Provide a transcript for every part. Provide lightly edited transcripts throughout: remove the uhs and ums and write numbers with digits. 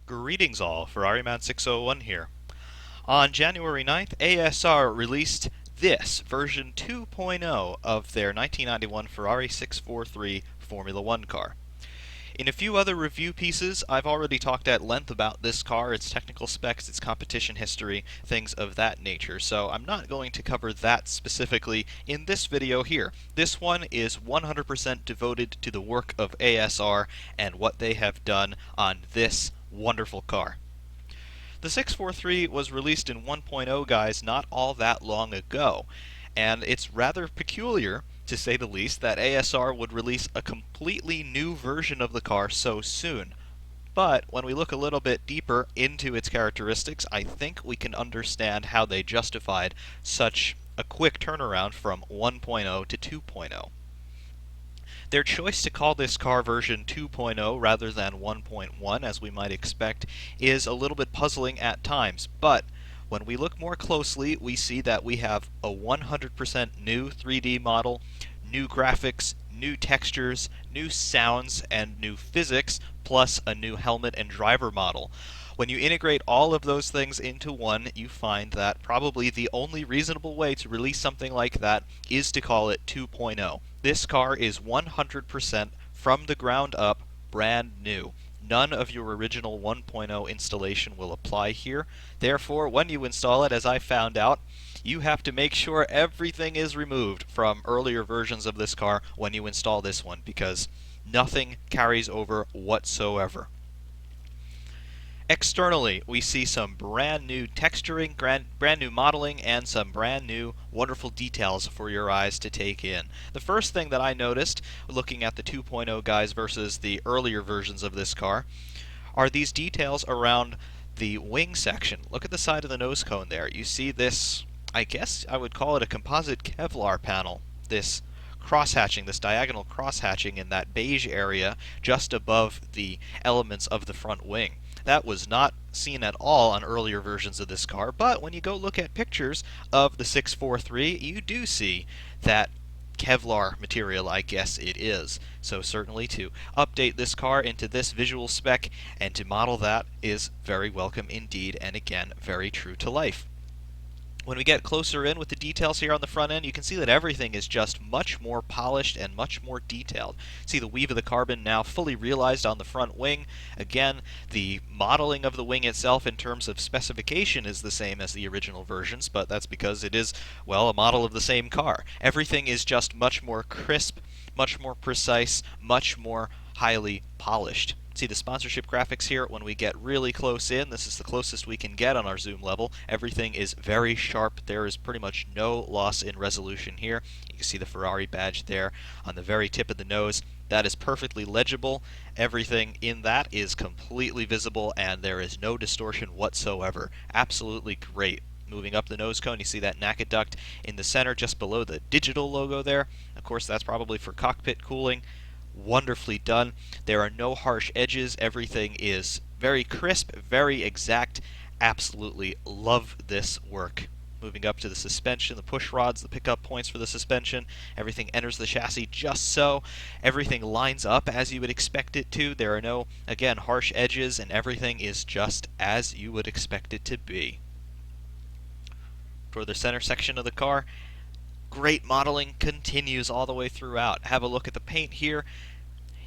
Greetings all, Ferrari 601 here. On January 9th, ASR released this, version 2.0 of their 1991 Ferrari 643 Formula One car. In a few other review pieces, I've already talked at length about this car, its technical specs, its competition history, things of that nature, so I'm not going to cover that specifically in this video here. This one is 100% devoted to the work of ASR and what they have done on this wonderful car. The 643 was released in 1.0, guys, not all that long ago, and it's rather peculiar, to say the least, that ASR would release a completely new version of the car so soon. But when we look a little bit deeper into its characteristics, I think we can understand how they justified such a quick turnaround from 1.0 to 2.0. Their choice to call this car version 2.0 rather than 1.1, as we might expect, is a little bit puzzling at times, but when we look more closely, we see that we have a 100% new 3D model, new graphics, new textures, new sounds, and new physics, plus a new helmet and driver model. When you integrate all of those things into one, you find that probably the only reasonable way to release something like that is to call it 2.0. This car is 100% from the ground up brand new. None of your original 1.0 installation will apply here. Therefore, when you install it, as I found out, you have to make sure everything is removed from earlier versions of this car when you install this one, because nothing carries over whatsoever. Externally, we see some brand new texturing, brand new modeling, and some brand new wonderful details for your eyes to take in. The first thing that I noticed, looking at the 2.0 guys versus the earlier versions of this car, are these details around the wing section. Look at the side of the nose cone there. You see this, I guess I would call it a composite Kevlar panel. This cross-hatching, this diagonal cross-hatching in that beige area just above the elements of the front wing. That was not seen at all on earlier versions of this car, but when you go look at pictures of the 643, you do see that Kevlar material, I guess it is. So certainly to update this car into this visual spec and to model that is very welcome indeed, and again, very true to life. When we get closer in with the details here on the front end, you can see that everything is just much more polished and much more detailed. See the weave of the carbon now fully realized on the front wing. Again, the modeling of the wing itself in terms of specification is the same as the original versions, but that's because it is, well, a model of the same car. Everything is just much more crisp, much more precise, much more highly polished. See the sponsorship graphics here. When we get really close in, this is the closest we can get on our zoom level. Everything is very sharp. There is pretty much no loss in resolution here. You can see the Ferrari badge there on the very tip of the nose. That is perfectly legible. Everything in that is completely visible, and there is no distortion whatsoever. Absolutely great. Moving up the nose cone, you see that NACA duct in the center just below the digital logo there. Of course, that's probably for cockpit cooling. Wonderfully done. There are no harsh edges. Everything is very crisp, very exact. Absolutely love this work. Moving up to the suspension, the push rods, the pickup points for the suspension. Everything enters the chassis just so. Everything lines up as you would expect it to. There are no, again, harsh edges, and everything is just as you would expect it to be. For the center section of the car, great modeling continues all the way throughout. Have a look at the paint here.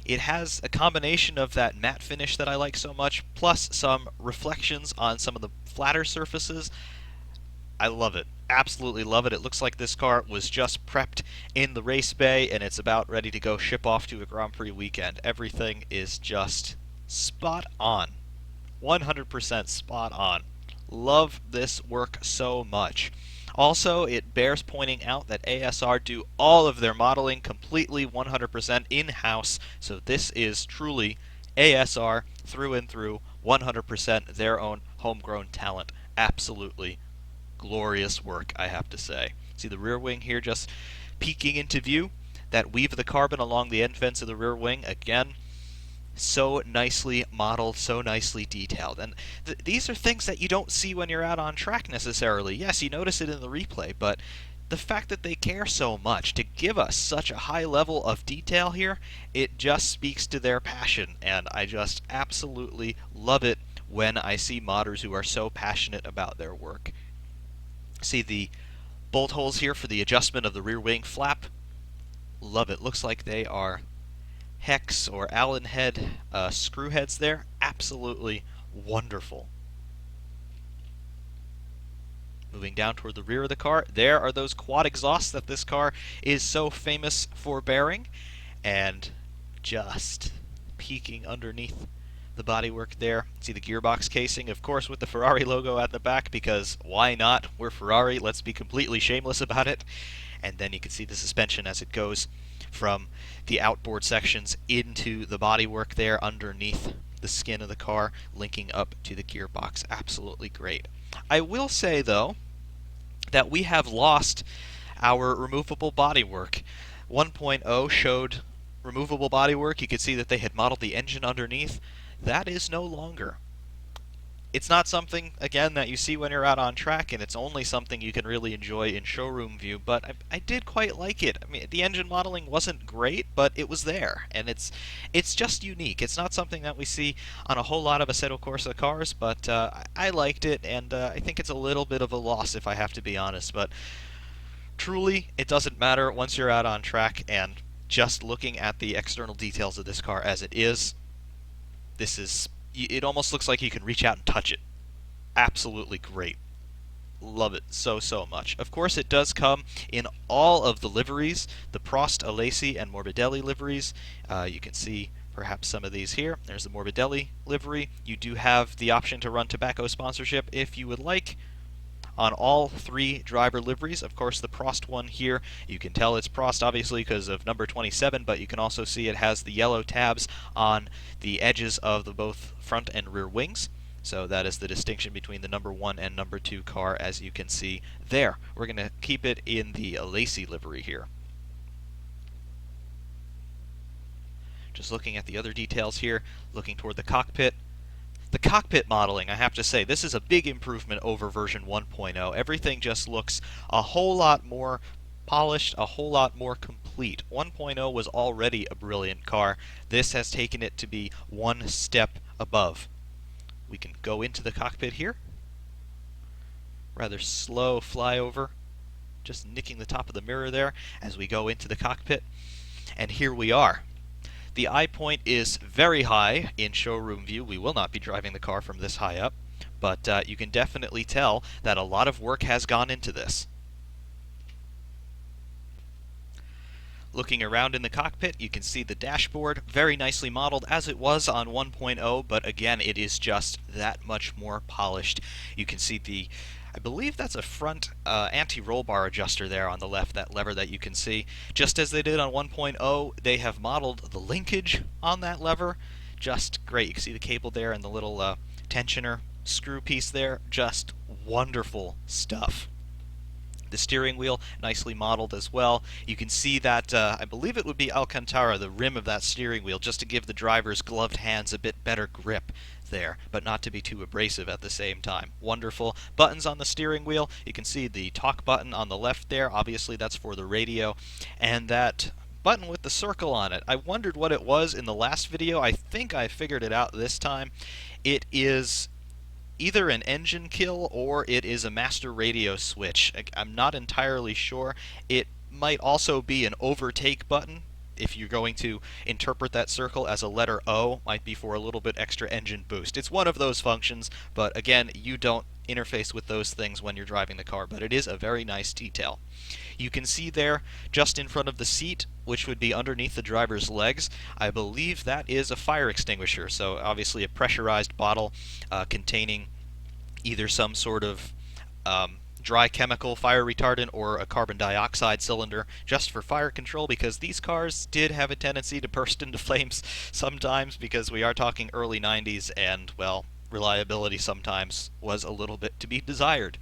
It has a combination of that matte finish that I like so much, plus some reflections on some of the flatter surfaces. I love it. Absolutely love it. It looks like this car was just prepped in the race bay and it's about ready to go ship off to a Grand Prix weekend. Everything is just spot on. 100% spot on. Love this work so much. Also, it bears pointing out that ASR do all of their modeling completely 100% in-house, so this is truly ASR through and through, 100% their own homegrown talent. Absolutely glorious work, I have to say. See the rear wing here just peeking into view? That weave of the carbon along the end fence of the rear wing, again, so nicely modeled, so nicely detailed. And these are things that you don't see when you're out on track necessarily. Yes, you notice it in the replay, but the fact that they care so much to give us such a high level of detail here, it just speaks to their passion, and I just absolutely love it when I see modders who are so passionate about their work. See the bolt holes here for the adjustment of the rear wing flap. Love it. Looks like they are hex or Allen head screw heads there. Absolutely wonderful. Moving down toward the rear of the car, there are those quad exhausts that this car is so famous for bearing, and just peeking underneath the bodywork there. See the gearbox casing, of course, with the Ferrari logo at the back, because why not? We're Ferrari, let's be completely shameless about it. And then you can see the suspension as it goes from the outboard sections into the bodywork there underneath the skin of the car, linking up to the gearbox. Absolutely great. I will say, though, that we have lost our removable bodywork. 1.0 showed removable bodywork. You could see that they had modeled the engine underneath. That is no longer. It's not something, again, that you see when you're out on track, and it's only something you can really enjoy in showroom view, but I did quite like it. I mean, the engine modeling wasn't great, but it was there, and it's just unique. It's not something that we see on a whole lot of Assetto Corsa cars, but I liked it, and I think it's a little bit of a loss, if I have to be honest, but truly, it doesn't matter once you're out on track, and just looking at the external details of this car as it is, it almost looks like you can reach out and touch it. Absolutely great. Love it so much. Of course, it does come in all of the liveries, the Prost, Alesi, and Morbidelli liveries. You can see perhaps some of these here. There's the Morbidelli livery. You do have the option to run tobacco sponsorship if you would like. On all three driver liveries, of course the Prost one here, you can tell it's Prost obviously because of number 27, but you can also see it has the yellow tabs on the edges of the both front and rear wings. So that is the distinction between the number 1 and number 2 car, as you can see there. We're going to keep it in the Alesi livery here. Just looking at the other details here, looking toward the cockpit. The cockpit modeling, I have to say, this is a big improvement over version 1.0. Everything just looks a whole lot more polished, a whole lot more complete. 1.0 was already a brilliant car. This has taken it to be one step above. We can go into the cockpit here. Rather slow flyover, just nicking the top of the mirror there as we go into the cockpit. And here we are. The eye point is very high in showroom view. We will not be driving the car from this high up, but you can definitely tell that a lot of work has gone into this. Looking around in the cockpit, you can see the dashboard, very nicely modeled as it was on 1.0, but again, it is just that much more polished. You can see I believe that's a front anti-roll bar adjuster there on the left, that lever that you can see. Just as they did on 1.0, they have modeled the linkage on that lever. Just great. You can see the cable there and the little tensioner screw piece there. Just wonderful stuff. The steering wheel, nicely modeled as well. You can see that, I believe it would be Alcantara, the rim of that steering wheel, just to give the driver's gloved hands a bit better grip there, but not to be too abrasive at the same time. Wonderful. Buttons on the steering wheel. You can see the talk button on the left there. Obviously, that's for the radio. And that button with the circle on it. I wondered what it was in the last video. I think I figured it out this time. It is either an engine kill or it is a master radio switch. I'm not entirely sure. It might also be an overtake button. If you're going to interpret that circle as a letter O, might be for a little bit extra engine boost. It's one of those functions, but again, you don't interface with those things when you're driving the car, but it is a very nice detail. You can see there, just in front of the seat, which would be underneath the driver's legs, I believe that is a fire extinguisher, so obviously a pressurized bottle containing either some sort of dry chemical fire retardant or a carbon dioxide cylinder just for fire control, because these cars did have a tendency to burst into flames sometimes, because we are talking early 90s and, well, reliability sometimes was a little bit to be desired.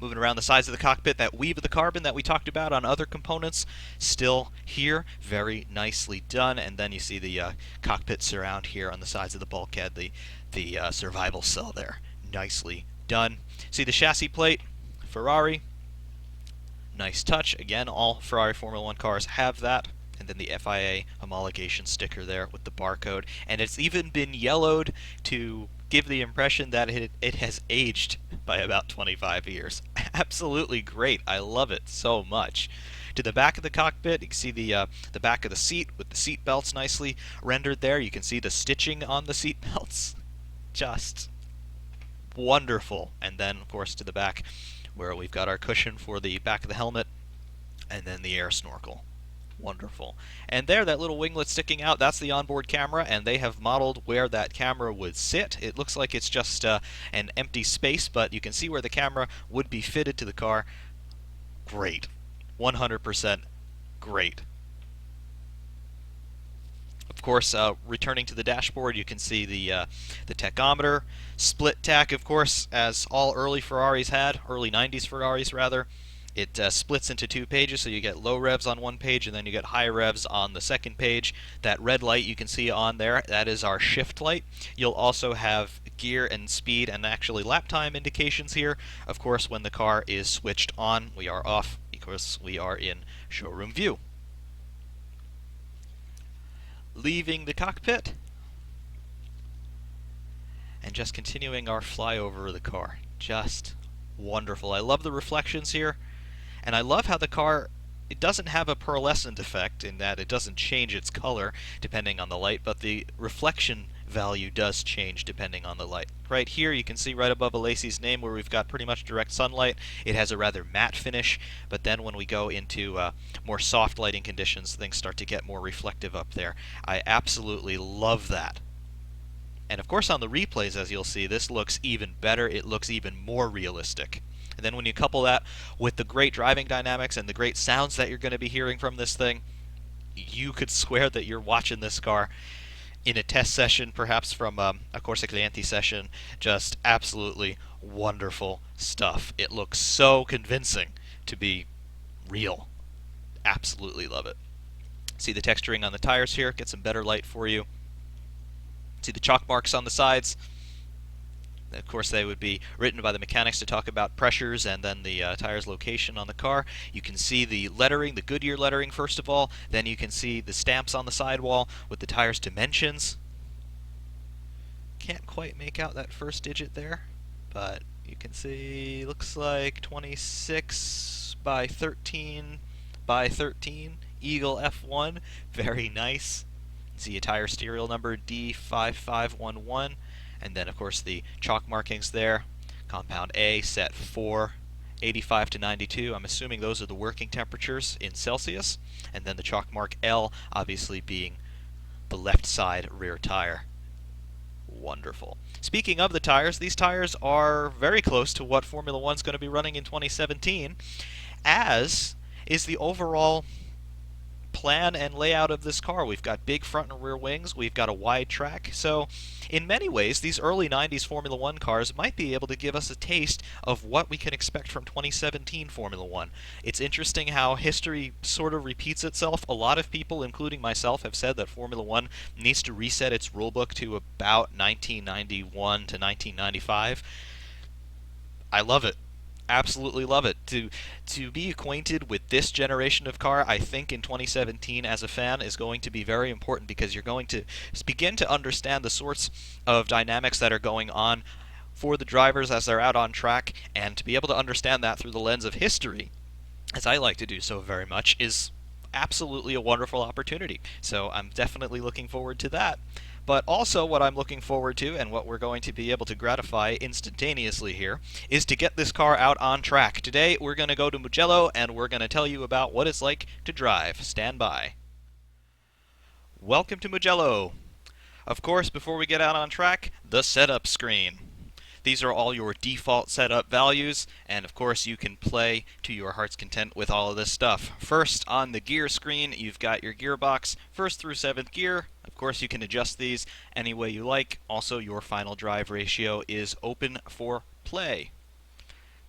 Moving around the sides of the cockpit, that weave of the carbon that we talked about on other components, still here, very nicely done. And then you see the cockpit surround here on the sides of the bulkhead, the survival cell there, nicely done. See the chassis plate, Ferrari, nice touch. Again, all Ferrari Formula 1 cars have that. And then the FIA homologation sticker there with the barcode. And it's even been yellowed to give the impression that it has aged by about 25 years. Absolutely great. I love it so much. To the back of the cockpit, you can see the back of the seat with the seat belts nicely rendered there. You can see the stitching on the seat belts. Just wonderful. And then, of course, to the back where we've got our cushion for the back of the helmet, and then the air snorkel. Wonderful. And there, that little winglet sticking out, that's the onboard camera, and they have modeled where that camera would sit. It looks like it's just an empty space, but you can see where the camera would be fitted to the car. Great. 100% great. Of course, returning to the dashboard, you can see the tachometer. Split tach, of course, as all early Ferraris had, early 90s Ferraris rather. It splits into two pages, so you get low revs on one page and then you get high revs on the second page. That red light you can see on there, that is our shift light. You'll also have gear and speed and actually lap time indications here. Of course, when the car is switched on, we are off because we are in showroom view. Leaving the cockpit and just continuing our flyover of the car. Just wonderful. I love the reflections here. And I love how the car, it doesn't have a pearlescent effect in that it doesn't change its color depending on the light, but the reflection value does change depending on the light. Right here you can see right above Alesi's name where we've got pretty much direct sunlight. It has a rather matte finish, but then when we go into more soft lighting conditions, things start to get more reflective up there. I absolutely love that. And of course on the replays, as you'll see, this looks even better. It looks even more realistic. And then when you couple that with the great driving dynamics and the great sounds that you're going to be hearing from this thing, you could swear that you're watching this car in a test session, perhaps from a Corsa Clienti session. Just absolutely wonderful stuff. It looks so convincing to be real. Absolutely love it. See the texturing on the tires here, get some better light for you. See the chalk marks on the sides. Of course, they would be written by the mechanics to talk about pressures and then the tire's location on the car. You can see the lettering, the Goodyear lettering first of all. Then you can see the stamps on the sidewall with the tire's dimensions. Can't quite make out that first digit there, but you can see looks like 26 by 13 by 13. Eagle F1, very nice. See a tire serial number D5511. And then, of course, the chalk markings there. Compound A set for 85 to 92. I'm assuming those are the working temperatures in Celsius. And then the chalk mark L, obviously being the left side rear tire. Wonderful. Speaking of the tires, these tires are very close to what Formula One's going to be running in 2017, as is the overall plan and layout of this car. We've got big front and rear wings, we've got a wide track, so in many ways these early 90s Formula One cars might be able to give us a taste of what we can expect from 2017 Formula One. It's interesting how history sort of repeats itself. A lot of people, including myself, have said that Formula One needs to reset its rulebook to about 1991 to 1995. I love it. Absolutely love it. To be acquainted with this generation of car, I think in 2017 as a fan is going to be very important, because you're going to begin to understand the sorts of dynamics that are going on for the drivers as they're out on track, and to be able to understand that through the lens of history, as I like to do so very much, is absolutely a wonderful opportunity. So I'm definitely looking forward to that. But also what I'm looking forward to, and what we're going to be able to gratify instantaneously here, is to get this car out on track. Today we're going to go to Mugello and we're going to tell you about what it's like to drive. Stand by. Welcome to Mugello. Of course, before we get out on track, the setup screen. These are all your default setup values, and of course you can play to your heart's content with all of this stuff. First, on the gear screen, you've got your gearbox, 1st through 7th gear. Of course, you can adjust these any way you like. Also, your final drive ratio is open for play.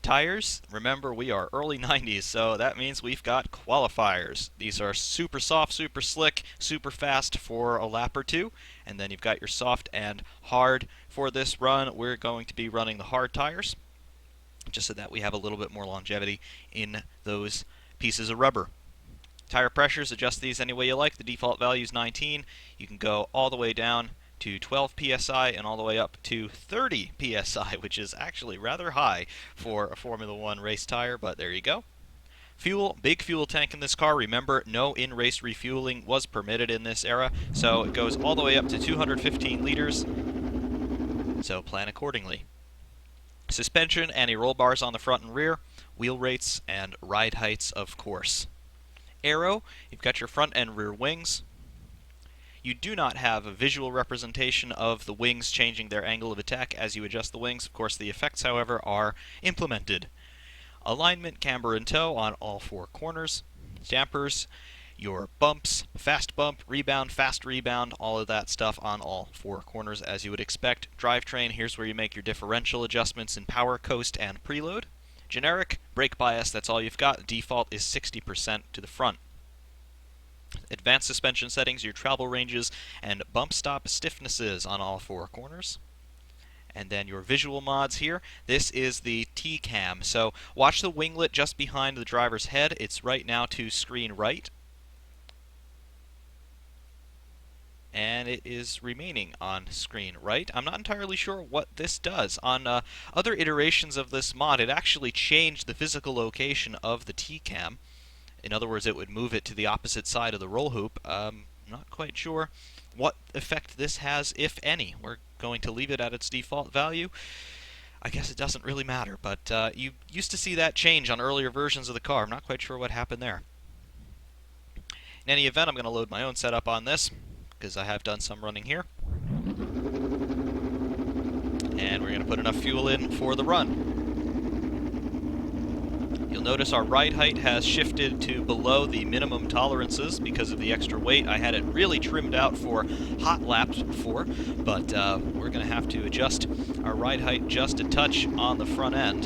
Tires, remember we are early 90s, so that means we've got qualifiers. These are super soft, super slick, super fast for a lap or two. And then you've got your soft and hard. For this run, we're going to be running the hard tires, just so that we have a little bit more longevity in those pieces of rubber. Tire pressures, adjust these any way you like. The default value is 19. You can go all the way down to 12 psi and all the way up to 30 psi, which is actually rather high for a Formula One race tire, but there you go. Fuel, big fuel tank in this car. Remember, no in-race refueling was permitted in this era, so it goes all the way up to 215 liters, so plan accordingly. Suspension, anti-roll bars on the front and rear, wheel rates, and ride heights, of course. Aero, you've got your front and rear wings. You do not have a visual representation of the wings changing their angle of attack as you adjust the wings. Of course, the effects, however, are implemented. Alignment, camber, and toe on all four corners. Dampers, your bumps, fast bump, rebound, fast rebound, all of that stuff on all four corners as you would expect. Drivetrain, here's where you make your differential adjustments in power, coast, and preload. Generic, brake bias, that's all you've got. Default is 60% to the front. Advanced suspension settings, your travel ranges, and bump stop stiffnesses on all four corners. And then your visual mods here. This is the T-cam. So watch the winglet just behind the driver's head. It's right now to screen right. And it is remaining on screen right. I'm not entirely sure what this does. On other iterations of this mod, it actually changed the physical location of the T-cam. In other words, it would move it to the opposite side of the roll hoop. Not quite sure what effect this has, if any. We're going to leave it at its default value. I guess it doesn't really matter, but you used to see that change on earlier versions of the car. I'm not quite sure what happened there. In any event, I'm going to load my own setup on this, because I have done some running here. And we're going to put enough fuel in for the run. You'll notice our ride height has shifted to below the minimum tolerances because of the extra weight. I had it really trimmed out for hot laps before, but we're going to have to adjust our ride height just a touch on the front end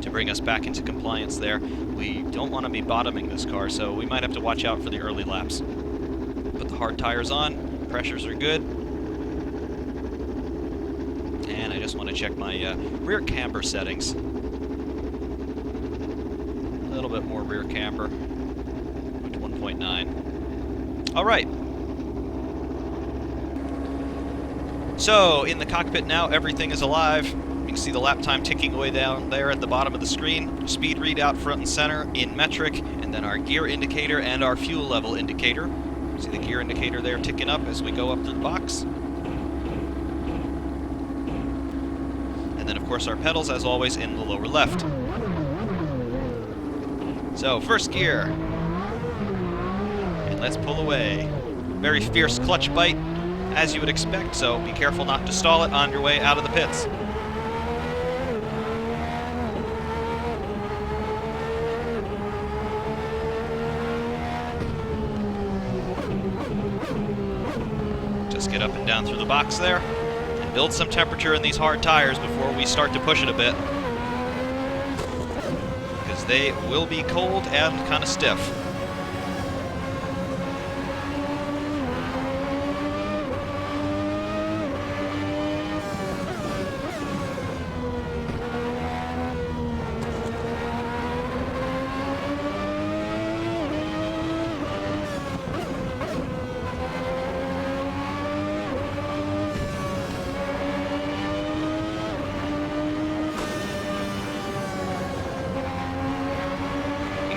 to bring us back into compliance there. We don't want to be bottoming this car, so we might have to watch out for the early laps. Put the hard tires on, pressures are good. And I just want to check my rear camber settings. A little bit more rear camber, to 1.9. All right. So, in the cockpit now, everything is alive. You can see the lap time ticking away down there at the bottom of the screen. Speed readout front and center in metric, and then our gear indicator and our fuel level indicator. See the gear indicator there ticking up as we go up through the box. And then, of course, our pedals, as always, in the lower left. So, first gear. And let's pull away. Very fierce clutch bite, as you would expect, so be careful not to stall it on your way out of the pits. Just get up and down through the box there, and build some temperature in these hard tires before we start to push it a bit. Because they will be cold and kind of stiff.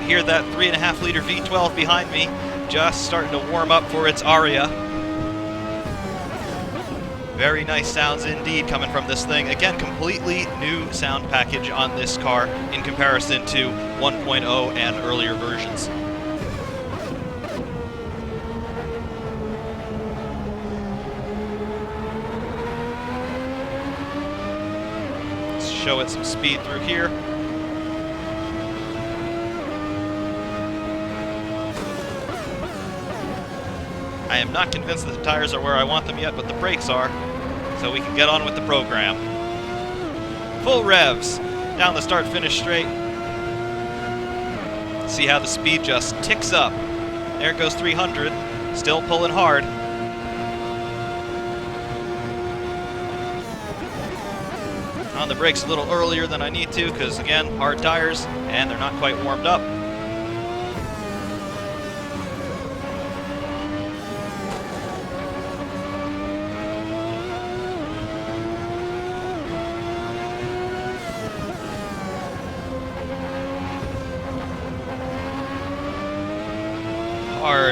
Hear that 3.5 liter V12 behind me just starting to warm up for its aria. Very nice sounds indeed coming from this thing. Again, completely new sound package on this car in comparison to 1.0 and earlier versions. Let's show it some speed through here. I am not convinced that the tires are where I want them yet, but the brakes are, so we can get on with the program. Full revs, down the start-finish straight. See how the speed just ticks up. There goes 300, still pulling hard. On the brakes a little earlier than I need to, because again, hard tires, and they're not quite warmed up.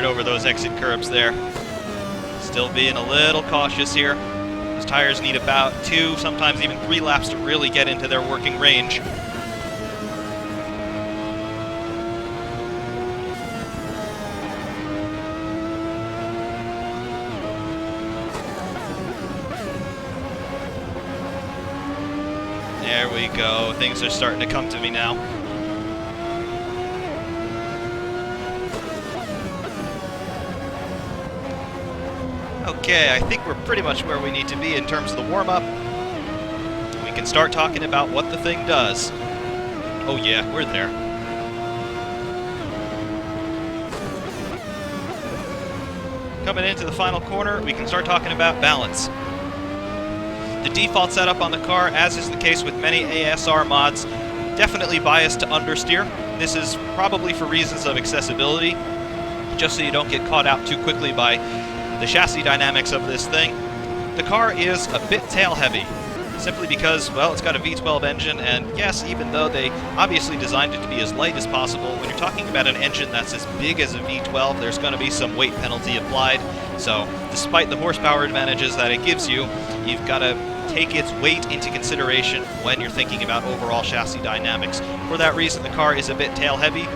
over those exit curbs there. Still being a little cautious here. Those tires need about 2, sometimes even 3 laps to really get into their working range. There we go. Things are starting to come to me now. Okay, I think we're pretty much where we need to be in terms of the warm-up. We can start talking about what the thing does. Oh yeah, we're there. Coming into the final corner, we can start talking about balance. The default setup on the car, as is the case with many ASR mods, definitely biased to understeer. This is probably for reasons of accessibility, just so you don't get caught out too quickly by the chassis dynamics of this thing. The car is a bit tail heavy, simply because, well, it's got a V12 engine, and yes, even though they obviously designed it to be as light as possible, when you're talking about an engine that's as big as a V12, there's going to be some weight penalty applied. So, despite the horsepower advantages that it gives you, you've got to take its weight into consideration when you're thinking about overall chassis dynamics. For that reason, the car is a bit tail heavy,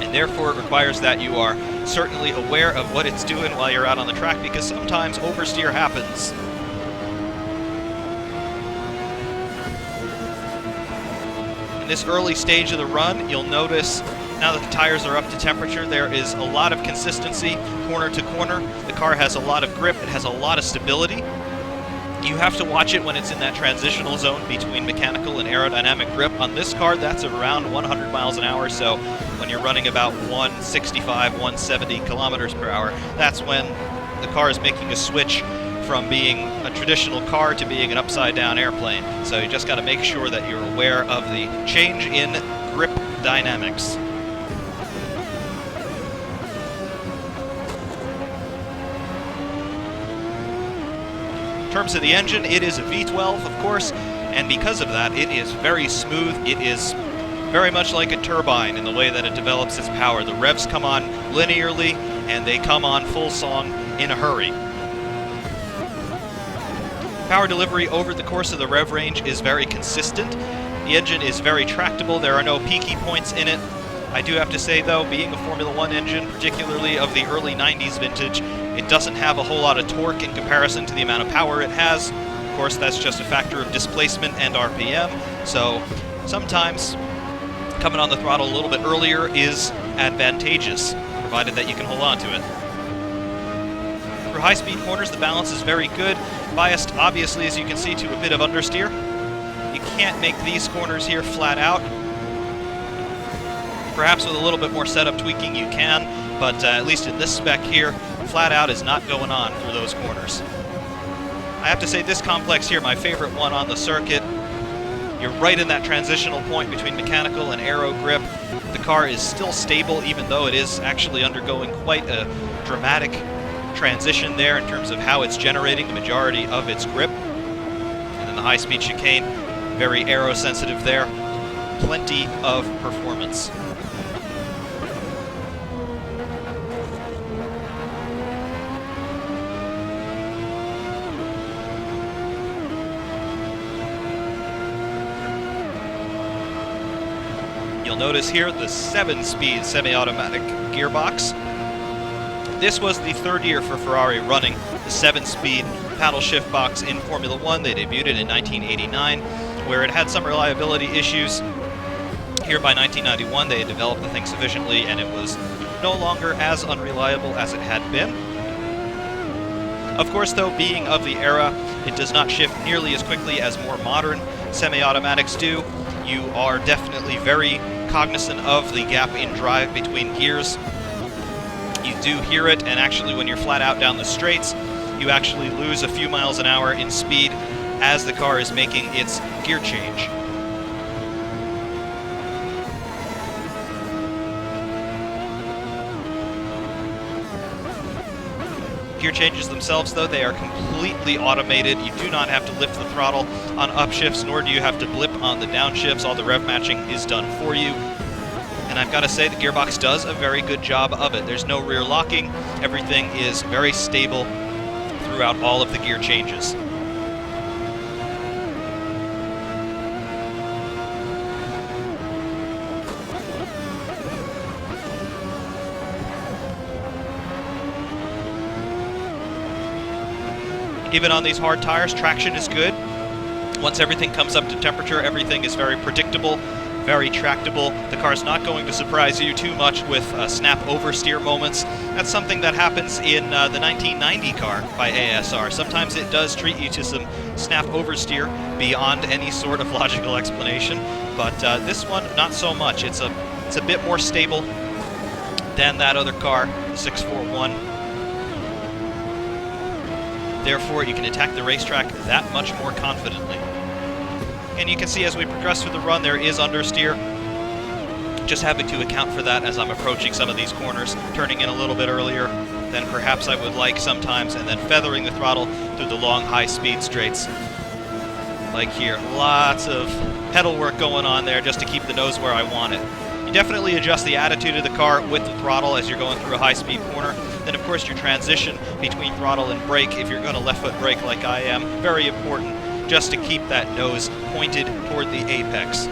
and therefore it requires that you are certainly aware of what it's doing while you're out on the track, because sometimes oversteer happens. In this early stage of the run, you'll notice now that the tires are up to temperature, there is a lot of consistency corner to corner. The car has a lot of grip, it has a lot of stability. You have to watch it when it's in that transitional zone between mechanical and aerodynamic grip. On this car, that's around 100 miles an hour, so when you're running about 165, 170 kilometers per hour, that's when the car is making a switch from being a traditional car to being an upside-down airplane. So you just got to make sure that you're aware of the change in grip dynamics. In terms of the engine, it is a V12, of course, and because of that, it is very smooth. It is very much like a turbine in the way that it develops its power. The revs come on linearly, and they come on full song in a hurry. Power delivery over the course of the rev range is very consistent. The engine is very tractable. There are no peaky points in it. I do have to say, though, being a Formula 1 engine, particularly of the early 90s vintage, it doesn't have a whole lot of torque in comparison to the amount of power it has. Of course, that's just a factor of displacement and RPM, so sometimes coming on the throttle a little bit earlier is advantageous, provided that you can hold on to it. For high-speed corners, the balance is very good, biased, obviously, as you can see, to a bit of understeer. You can't make these corners here flat out. Perhaps with a little bit more setup tweaking you can, but at least in this spec here, flat out is not going on through those corners. I have to say, this complex here, my favorite one on the circuit, you're right in that transitional point between mechanical and aero grip. The car is still stable, even though it is actually undergoing quite a dramatic transition there in terms of how it's generating the majority of its grip. And then the high-speed chicane, very aero-sensitive there. Plenty of performance. You'll notice here the 7-speed semi-automatic gearbox. This was the third year for Ferrari running the 7-speed paddle shift box in Formula 1. They debuted it in 1989, where it had some reliability issues. Here by 1991, they had developed the thing sufficiently, and it was no longer as unreliable as it had been. Of course, though, being of the era, it does not shift nearly as quickly as more modern semi-automatics do. You are definitely very cognizant of the gap in drive between gears. You do hear it, and actually when you're flat out down the straights, you actually lose a few miles an hour in speed as the car is making its gear change. Gear changes themselves, though, they are completely automated. You do not have to lift the throttle on upshifts, nor do you have to blip on the downshifts. All the rev matching is done for you. And I've got to say the gearbox does a very good job of it. There's no rear locking. Everything is very stable throughout all of the gear changes. Even on these hard tires, traction is good. Once everything comes up to temperature, everything is very predictable, very tractable. The car's not going to surprise you too much with snap oversteer moments. That's something that happens in the 1990 car by ASR. Sometimes it does treat you to some snap oversteer beyond any sort of logical explanation, but this one, not so much. It's a bit more stable than that other car, the 641. Therefore, you can attack the racetrack that much more confidently. And you can see as we progress through the run, there is understeer. Just having to account for that as I'm approaching some of these corners, turning in a little bit earlier than perhaps I would like sometimes, and then feathering the throttle through the long, high-speed straights. Like here, lots of pedal work going on there just to keep the nose where I want it. You definitely adjust the attitude of the car with the throttle as you're going through a high-speed corner. Then, of course, your transition between throttle and brake, if you're going to left-foot brake like I am, very important just to keep that nose pointed toward the apex.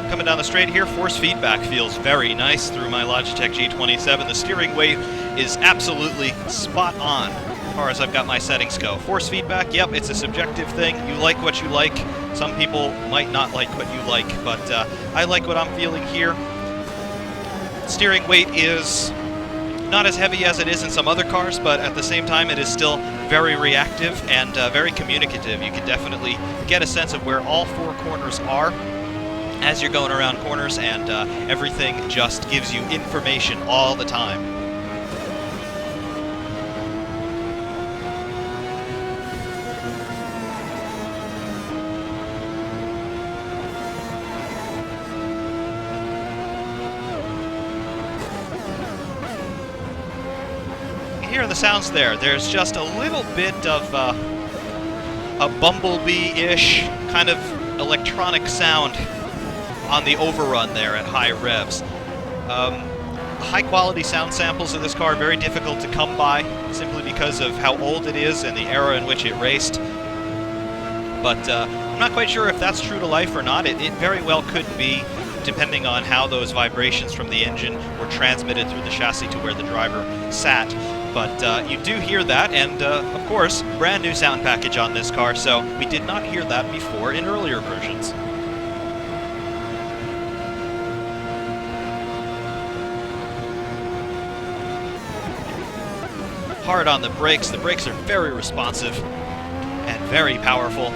Coming down the straight here, force feedback feels very nice through my Logitech G27. The steering weight is absolutely spot on as far as I've got my settings go. Force feedback, yep, it's a subjective thing. You like what you like. Some people might not like what you like, but I like what I'm feeling here. Steering weight is not as heavy as it is in some other cars, but at the same time it is still very reactive and very communicative. You can definitely get a sense of where all four corners are as you're going around corners, and everything just gives you information all the time. You hear the sounds there. There's just a little bit of a bumblebee-ish kind of electronic sound on the overrun there at high revs. High-quality sound samples of this car are very difficult to come by, simply because of how old it is and the era in which it raced. But I'm not quite sure if that's true to life or not. It very well could be, depending on how those vibrations from the engine were transmitted through the chassis to where the driver sat. But you do hear that, and of course, brand new sound package on this car, so we did not hear that before in earlier versions. Hard on the brakes. The brakes are very responsive and very powerful.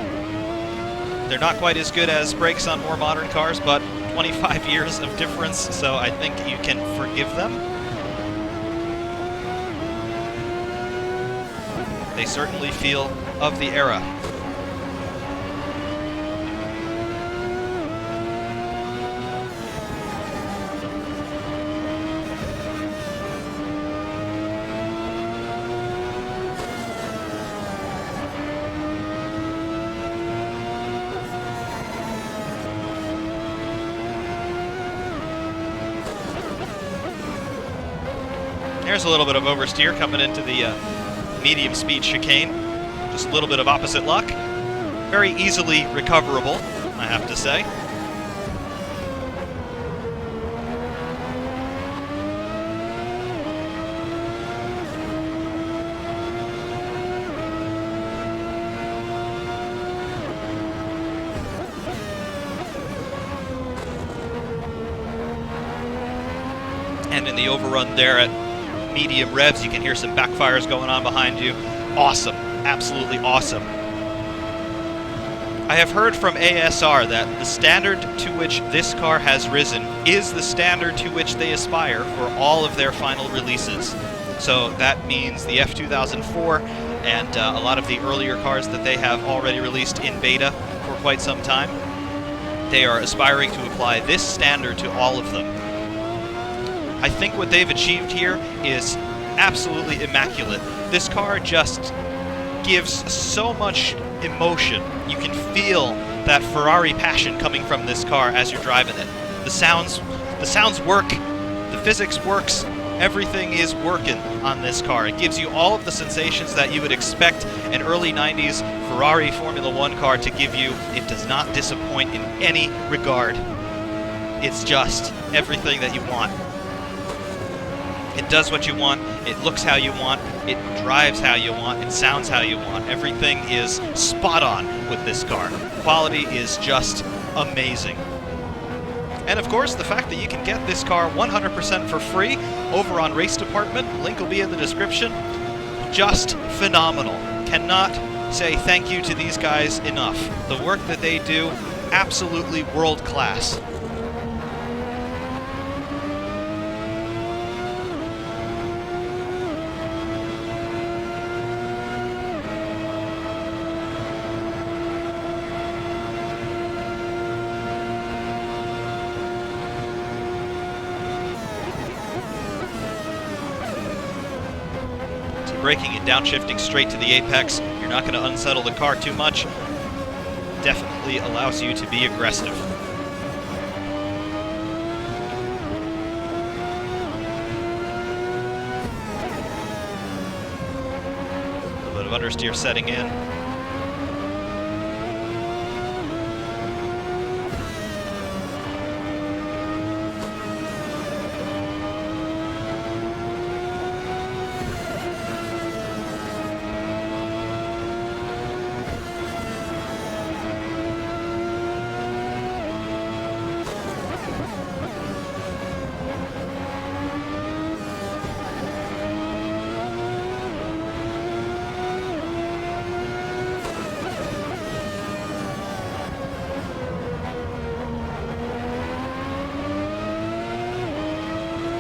They're not quite as good as brakes on more modern cars, but 25 years of difference, so I think you can forgive them. They certainly feel of the era. There's a little bit of oversteer coming into the medium speed chicane. Just a little bit of opposite luck. Very easily recoverable, I have to say. And in the overrun there at medium revs, you can hear some backfires going on behind you. Awesome. Absolutely awesome. I have heard from ASR that the standard to which this car has risen is the standard to which they aspire for all of their final releases. So that means the F2004 and a lot of the earlier cars that they have already released in beta for quite some time. They are aspiring to apply this standard to all of them. I think what they've achieved here is absolutely immaculate. This car just gives so much emotion. You can feel that Ferrari passion coming from this car as you're driving it. The sounds work, the physics works, everything is working on this car. It gives you all of the sensations that you would expect an early 90s Ferrari Formula One car to give you. It does not disappoint in any regard. It's just everything that you want. It does what you want, it looks how you want, it drives how you want, it sounds how you want. Everything is spot on with this car. Quality is just amazing. And of course, the fact that you can get this car 100% for free over on Race Department, link will be in the description, just phenomenal. Cannot say thank you to these guys enough. The work that they do, absolutely world class. Braking and downshifting straight to the apex. You're not going to unsettle the car too much. Definitely allows you to be aggressive. A little bit of understeer setting in.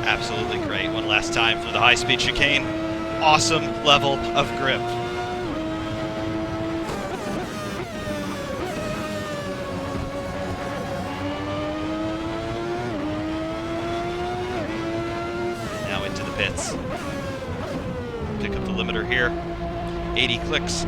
Absolutely great. One last time for the high-speed chicane. Awesome level of grip. Now into the pits. Pick up the limiter here. 80 clicks.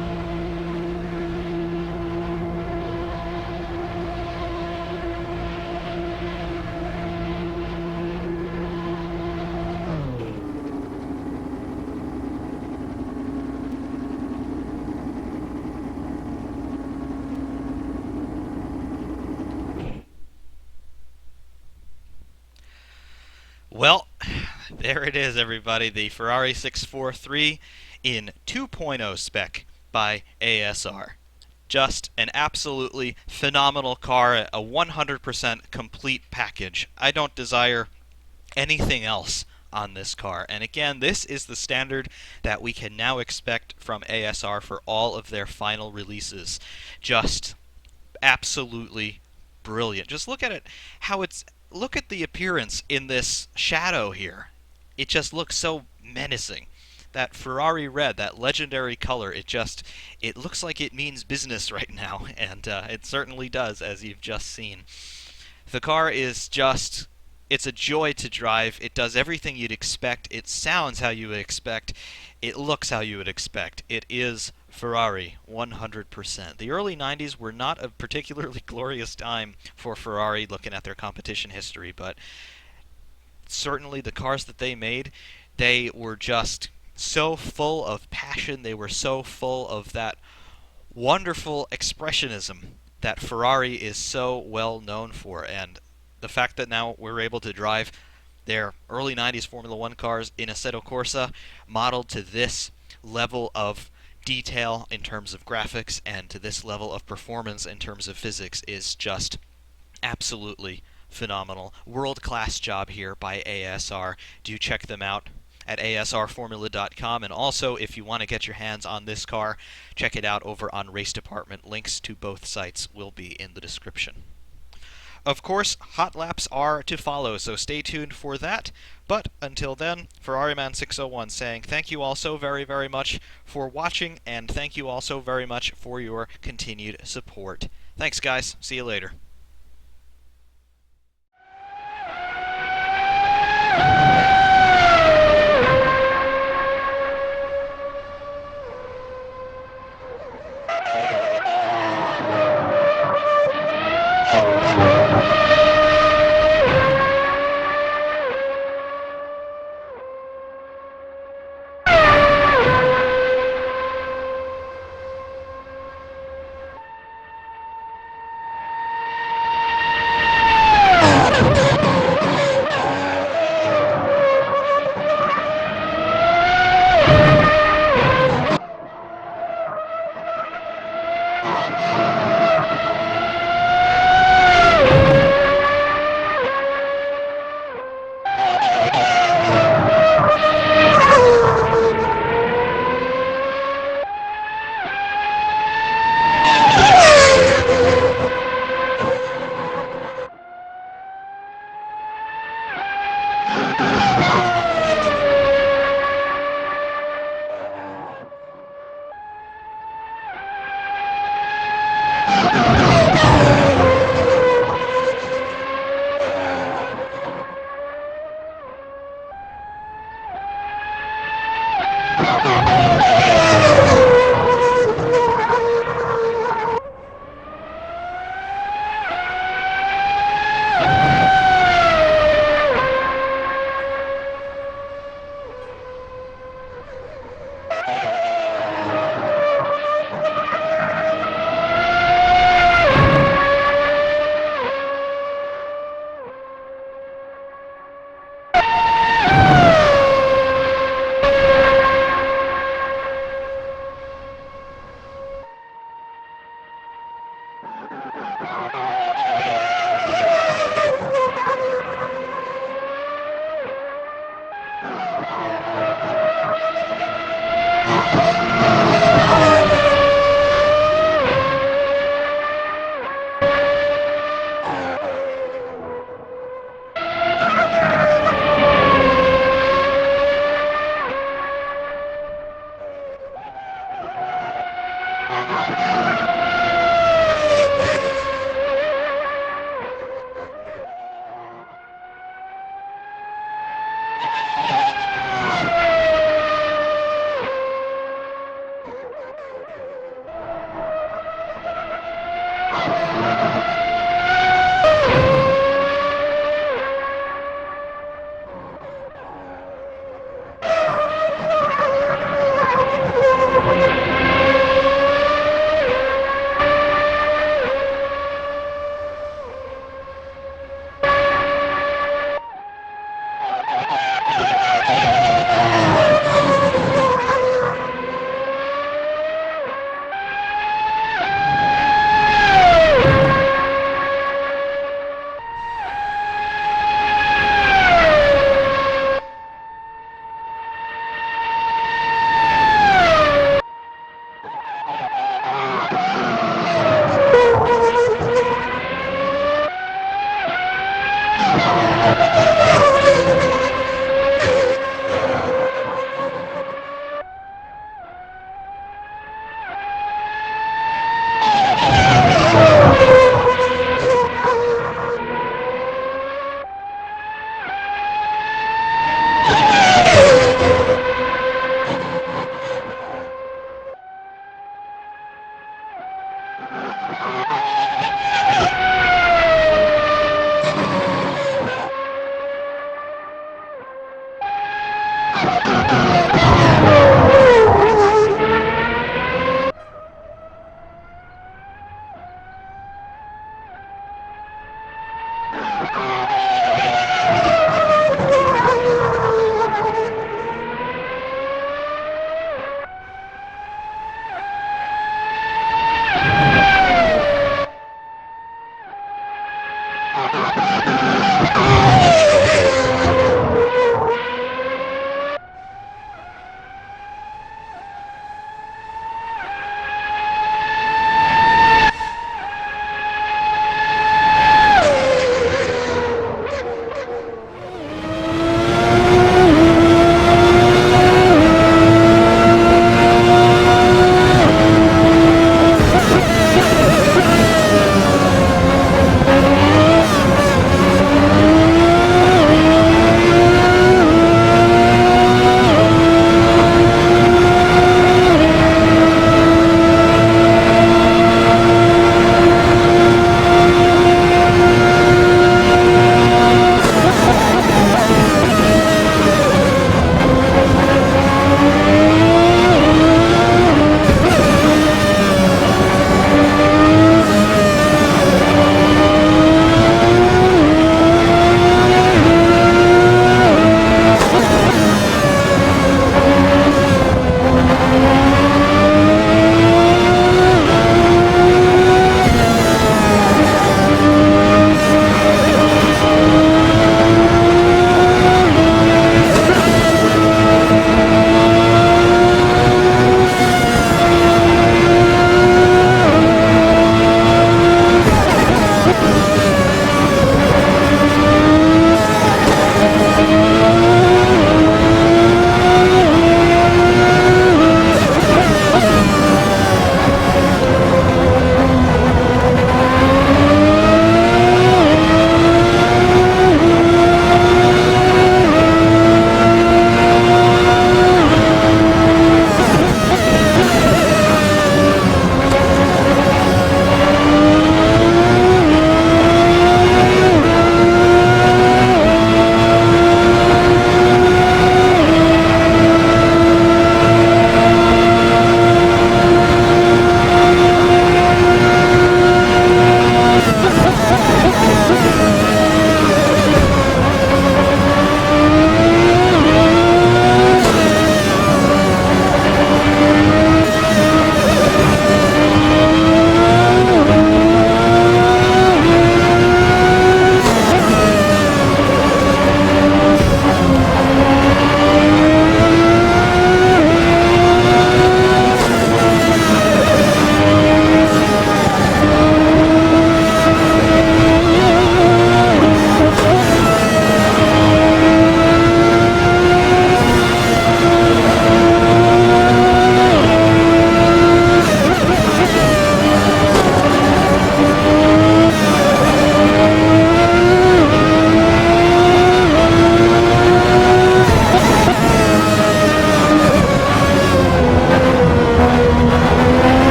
Well, there it is, everybody. The Ferrari 643 in 2.0 spec by ASR. Just an absolutely phenomenal car, a 100% complete package. I don't desire anything else on this car. And again, this is the standard that we can now expect from ASR for all of their final releases. Just absolutely brilliant. Just look at it, look at the appearance in this shadow here. It just looks so menacing. That Ferrari red, that legendary color, it looks like it means business right now, and it certainly does, as you've just seen. The car is just, it's a joy to drive. It does everything you'd expect. It sounds how you would expect. It looks how you would expect. It is Ferrari, 100%. The early 90s were not a particularly glorious time for Ferrari looking at their competition history, but certainly the cars that they made, they were just so full of passion. They were so full of that wonderful expressionism that Ferrari is so well known for. And the fact that now we're able to drive their early 90s Formula One cars in Assetto Corsa modeled to this level of detail in terms of graphics and to this level of performance in terms of physics is just absolutely phenomenal. World-class job here by ASR. Do check them out. at asrformula.com. And also, if you want to get your hands on this car, check it out over on Race Department. Links to both sites will be in the description. Of course, hot laps are to follow, so stay tuned for that. But until then, FerrariMan601 saying thank you all so very, very much for watching, and thank you all so very much for your continued support. Thanks, guys. See you later.